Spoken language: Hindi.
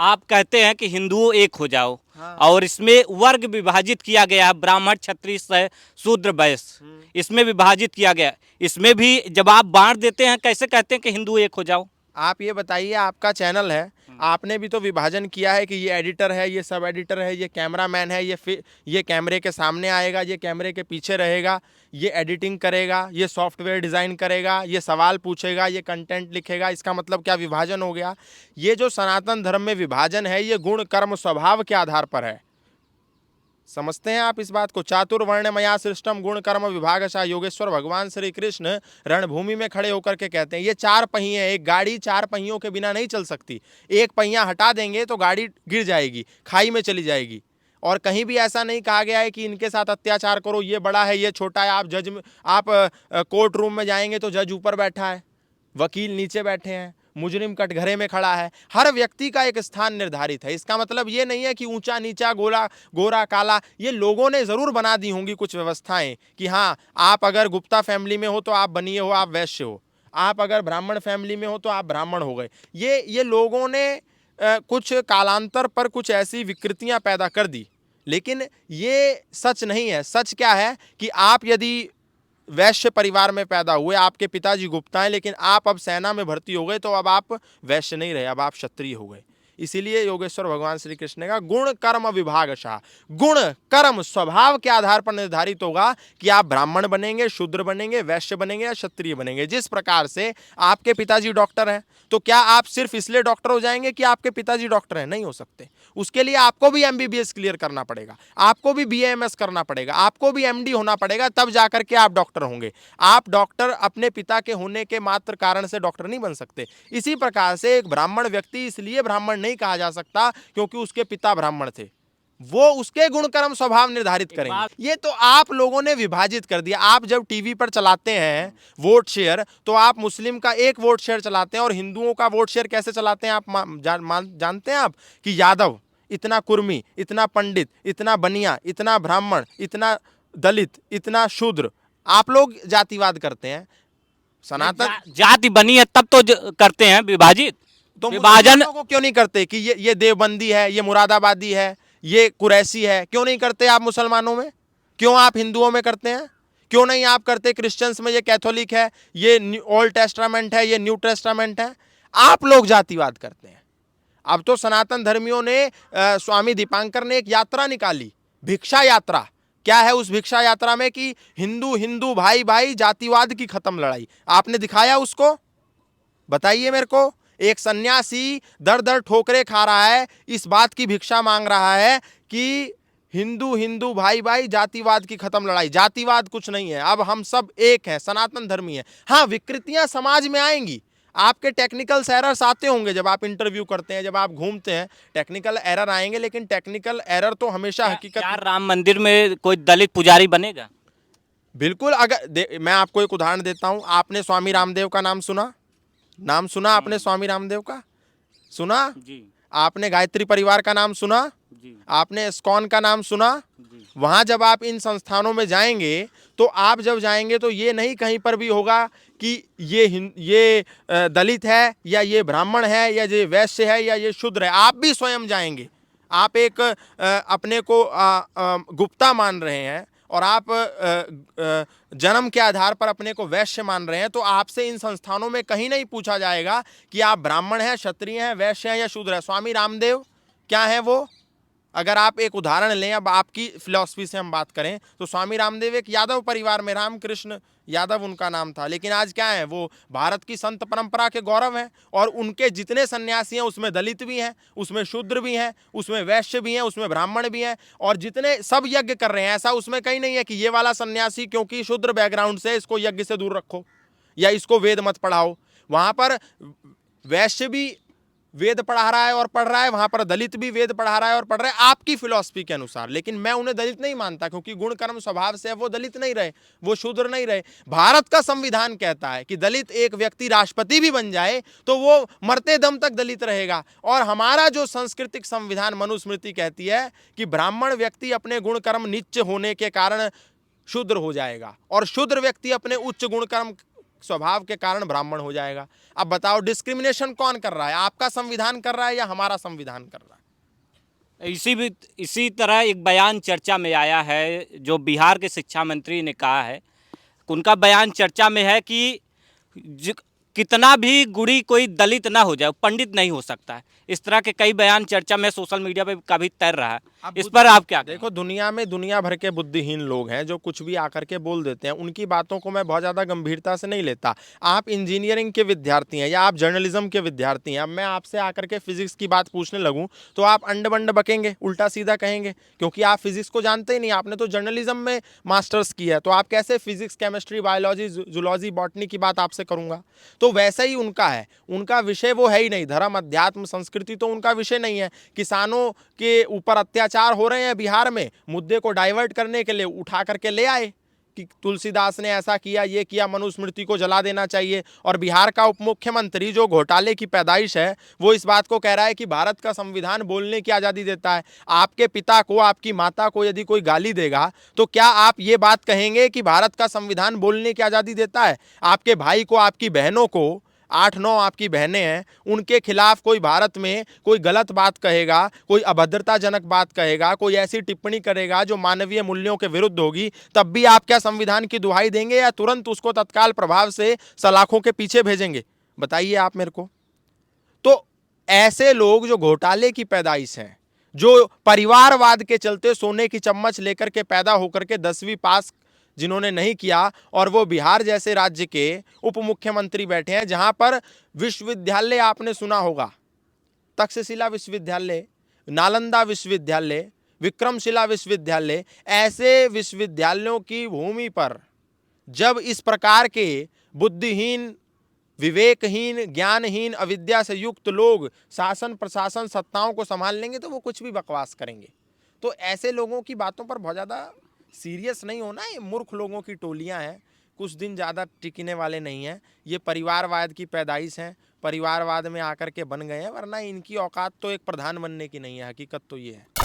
आप कहते हैं कि हिंदुओं एक हो जाओ। हाँ। और इसमें वर्ग विभाजित किया गया है, ब्राह्मण क्षत्रिय शूद्र वैश्य, इसमें विभाजित किया गया। इसमें भी जब आप बांट देते हैं, कैसे कहते हैं कि हिंदू एक हो जाओ? आप ये बताइए, आपका चैनल है, आपने भी तो विभाजन किया है कि ये एडिटर है, ये सब एडिटर है, ये कैमरामैन है, ये कैमरे के सामने आएगा, ये कैमरे के पीछे रहेगा, ये एडिटिंग करेगा, ये सॉफ्टवेयर डिज़ाइन करेगा, ये सवाल पूछेगा, ये कंटेंट लिखेगा। इसका मतलब क्या विभाजन हो गया? ये जो सनातन धर्म में विभाजन है, ये गुण कर्म स्वभाव के आधार पर है। समझते हैं आप इस बात को? चातुर्वर्ण्यमया सृष्टम गुण कर्म विभागशः योगेश्वर भगवान श्री कृष्ण रणभूमि में खड़े होकर के कहते हैं। ये चार पहिए, एक गाड़ी चार पहियों के बिना नहीं चल सकती। एक पहिया हटा देंगे तो गाड़ी गिर जाएगी, खाई में चली जाएगी। और कहीं भी ऐसा नहीं कहा गया है कि इनके साथ अत्याचार करो, ये बड़ा है ये छोटा है। आप कोर्ट रूम में जाएंगे तो जज ऊपर बैठा है, वकील नीचे बैठे हैं, मुजरिम कटघरे में खड़ा है। हर व्यक्ति का एक स्थान निर्धारित है। इसका मतलब ये नहीं है कि ऊंचा नीचा, गोरा गोरा काला। ये लोगों ने जरूर बना दी होंगी कुछ व्यवस्थाएं कि हाँ, आप अगर गुप्ता फैमिली में हो तो आप बनिए हो, आप वैश्य हो। आप अगर ब्राह्मण फैमिली में हो तो आप ब्राह्मण हो गए। ये लोगों ने कुछ कालांतर पर कुछ ऐसी विकृतियां पैदा कर दी, लेकिन ये सच नहीं है। सच क्या है कि आप यदि वैश्य परिवार में पैदा हुए, आपके पिताजी गुप्ता हैं, लेकिन आप अब सेना में भर्ती हो गए तो अब आप वैश्य नहीं रहे, अब आप क्षत्रिय हो गए। इसीलिए योगेश्वर भगवान श्री कृष्ण का गुण कर्म विभागशः, गुण कर्म स्वभाव के आधार पर निर्धारित होगा कि आप ब्राह्मण बनेंगे, शूद्र बनेंगे, वैश्य बनेंगे या क्षत्रिय बनेंगे। जिस प्रकार से आपके पिताजी डॉक्टर हैं, तो क्या आप सिर्फ इसलिए डॉक्टर हो जाएंगे कि आपके पिताजी डॉक्टर हैं? नहीं हो सकते। उसके लिए आपको भी एमबीबीएस क्लियर करना पड़ेगा, आपको भी बीएएमएस करना पड़ेगा, आपको भी एमडी होना पड़ेगा, तब जाकर के आप डॉक्टर होंगे। आप डॉक्टर अपने पिता के होने के मात्र कारण से डॉक्टर नहीं बन सकते। इसी प्रकार से एक ब्राह्मण व्यक्ति इसलिए ब्राह्मण नहीं कहा जा सकता क्योंकि उसके पिता ब्राह्मण थे। वो उसके गुण कर्म स्वभाव निर्धारित करेंगे। ये तो आप लोगों ने विभाजित कर दिया। आप जब टीवी पर चलाते हैं वोट शेयर, तो आप मुस्लिम का एक वोट शेयर चलाते हैं और हिंदुओं का वोट शेयर कैसे चलाते हैं आप जानते हैं आप? कि यादव इतना, कुर्मी इतना, पंडित इतना, बनिया इतना, ब्राह्मण इतना, दलित इतना, शूद्र। आप लोग जातिवाद करते हैं। सनातन जाति बनी है तब तो करते हैं विभाजित। तो विभाजन को क्यों नहीं करते कि ये देवबंदी है, ये मुरादाबादी है, ये कुरैशी है? क्यों नहीं करते आप मुसलमानों में? क्यों आप हिंदुओं में करते हैं? क्यों नहीं आप करते क्रिश्चियंस में? ये कैथोलिक है, ये ओल्ड टेस्टामेंट है, ये न्यू टेस्टामेंट है। आप लोग जातिवाद करते हैं। अब तो सनातन धर्मियों ने, स्वामी दीपांकर ने एक यात्रा निकाली, भिक्षा यात्रा। क्या है उस भिक्षा यात्रा में? कि हिंदू हिंदू, भाई भाई, जातिवाद की खत्म लड़ाई। आपने दिखाया उसको? बताइए मेरे को। एक सन्यासी दर दर ठोकरे खा रहा है, इस बात की भिक्षा मांग रहा है कि हिंदू हिंदू, भाई भाई, जातिवाद की खत्म लड़ाई। जातिवाद कुछ नहीं है, अब हम सब एक हैं, सनातन धर्मी हैं। हाँ, विकृतियां समाज में आएंगी, आपके टेक्निकल एरर्स आते होंगे। जब आप इंटरव्यू करते हैं, जब आप घूमते हैं, टेक्निकल एरर आएंगे, लेकिन टेक्निकल एरर तो हमेशा हकीकत। क्या राम मंदिर में कोई दलित पुजारी बनेगा? बिल्कुल। अगर मैं आपको एक उदाहरण देता हूं। आपने स्वामी रामदेव का नाम सुना? नाम सुना आपने स्वामी रामदेव का? सुना जी। आपने गायत्री परिवार का नाम सुना जी। आपने इस्कॉन का नाम सुना? वहां जब आप इन संस्थानों में जाएंगे, तो आप जब जाएंगे तो ये नहीं कहीं पर भी होगा कि ये दलित है या ये ब्राह्मण है या ये वैश्य है या ये शूद्र है। आप भी स्वयं जाएंगे। आप एक अपने को गुप्ता मान रहे हैं और आप जन्म के आधार पर अपने को वैश्य मान रहे हैं, तो आपसे इन संस्थानों में कहीं नहीं पूछा जाएगा कि आप ब्राह्मण हैं, क्षत्रिय हैं, वैश्य हैं या शूद्र हैं। स्वामी रामदेव क्या है वो? अगर आप एक उदाहरण लें, अब आपकी फिलॉसफी से हम बात करें, तो स्वामी रामदेव एक यादव परिवार में, रामकृष्ण यादव उनका नाम था, लेकिन आज क्या है? वो भारत की संत परंपरा के गौरव हैं। और उनके जितने सन्यासी हैं उसमें दलित भी हैं, उसमें शूद्र भी हैं, उसमें वैश्य भी हैं, उसमें ब्राह्मण भी हैं, और जितने सब यज्ञ कर रहे हैं। ऐसा उसमें कहीं नहीं है कि ये वाला सन्यासी क्योंकि शूद्र बैकग्राउंड से, इसको यज्ञ से दूर रखो या इसको वेद मत पढ़ाओ। वहां पर वैश्य भी वेद पढ़ा रहा है और पढ़ रहा है, वहां पर दलित भी वेद पढ़ा रहा है और पढ़ रहा है, आपकी फिलॉसफी के अनुसार। लेकिन मैं उन्हें दलित नहीं मानता, क्योंकि गुण कर्म स्वभाव से वो दलित नहीं रहे, वो शूद्र नहीं रहे। भारत का संविधान कहता है कि दलित एक व्यक्ति राष्ट्रपति भी बन जाए तो वो मरते दम तक दलित रहेगा। और हमारा जो सांस्कृतिक संविधान मनुस्मृति कहती है कि ब्राह्मण व्यक्ति अपने गुण कर्म नीच होने के कारण शूद्र हो जाएगा, और शूद्र व्यक्ति अपने उच्च गुण कर्म स्वभाव के कारण ब्राह्मण हो जाएगा। अब बताओ डिस्क्रिमिनेशन कौन कर रहा है, आपका संविधान कर रहा है या हमारा संविधान कर रहा है? इसी तरह एक बयान चर्चा में आया है, जो बिहार के शिक्षा मंत्री ने कहा है। उनका बयान चर्चा में है कि कितना भी गुड़ी कोई दलित ना हो जाए, पंडित नहीं हो सकता है। इस तरह के कई बयान चर्चा में सोशल मीडिया पे काफी तैर रहा है। इस पर आप क्या कहें? देखो, दुनिया में दुनिया भर के बुद्धिहीन लोग हैं जो कुछ भी आकर के बोल देते हैं, उनकी बातों को मैं बहुत ज़्यादा गंभीरता से नहीं लेता। आप इंजीनियरिंग के विद्यार्थी हैं या आप जर्नलिज्म के विद्यार्थी हैं, अब मैं आपसे आकर के फिजिक्स की बात पूछने लगूं तो आप अंड बंड बकेंगे, उल्टा सीधा कहेंगे, क्योंकि आप फिजिक्स को जानते ही नहीं। आपने तो जर्नलिज्म में मास्टर्स किया है, तो आप कैसे physics, chemistry, biology, zoology, botany की बात आपसे करूंगा? तो वैसा ही उनका है, उनका विषय वो है ही नहीं। धर्म, अध्यात्म, संस्कृति तो उनका विषय नहीं है। किसानों के ऊपर अत्याचार हो रहे हैं बिहार में, मुद्दे को डाइवर्ट करने के लिए उठा करके ले आए कि तुलसीदास ने ऐसा किया, ये किया, मनुस्मृति को जला देना चाहिए। और बिहार का उप मुख्यमंत्री जो घोटाले की पैदाइश है, वो इस बात को कह रहा है कि भारत का संविधान बोलने की आज़ादी देता है। आपके पिता को, आपकी माता को यदि कोई गाली देगा तो क्या आप ये बात कहेंगे कि भारत का संविधान बोलने की आज़ादी देता है? आपके भाई को, आपकी बहनों को, 8-9 आपकी बहनें हैं, उनके खिलाफ कोई भारत में कोई गलत बात कहेगा, कोई अभद्रताजनक बात कहेगा, कोई ऐसी टिप्पणी करेगा जो मानवीय मूल्यों के विरुद्ध होगी, तब भी आप क्या संविधान की दुहाई देंगे या तुरंत उसको तत्काल प्रभाव से सलाखों के पीछे भेजेंगे? बताइए आप मेरे को। तो ऐसे लोग जो घोटाले की पैदाइश हैं, जो परिवारवाद के चलते सोने की चम्मच लेकर के पैदा होकर के 10वीं पास जिन्होंने नहीं किया, और वो बिहार जैसे राज्य के उप मुख्यमंत्री बैठे हैं, जहां पर विश्वविद्यालय आपने सुना होगा, तक्षशिला विश्वविद्यालय, नालंदा विश्वविद्यालय, विक्रमशिला विश्वविद्यालय, ऐसे विश्वविद्यालयों की भूमि पर जब इस प्रकार के बुद्धिहीन, विवेकहीन, ज्ञानहीन, अविद्या से युक्त लोग शासन, प्रशासन, सत्ताओं को संभाल लेंगे तो वो कुछ भी बकवास करेंगे। तो ऐसे लोगों की बातों पर बहुत ज़्यादा सीरियस नहीं होना। ये मूर्ख लोगों की टोलियां हैं, कुछ दिन ज़्यादा टिकने वाले नहीं हैं। ये परिवारवाद की पैदाइश हैं, परिवारवाद में आकर के बन गए हैं, वरना इनकी औकात तो एक प्रधान बनने की नहीं है। हकीकत तो ये है।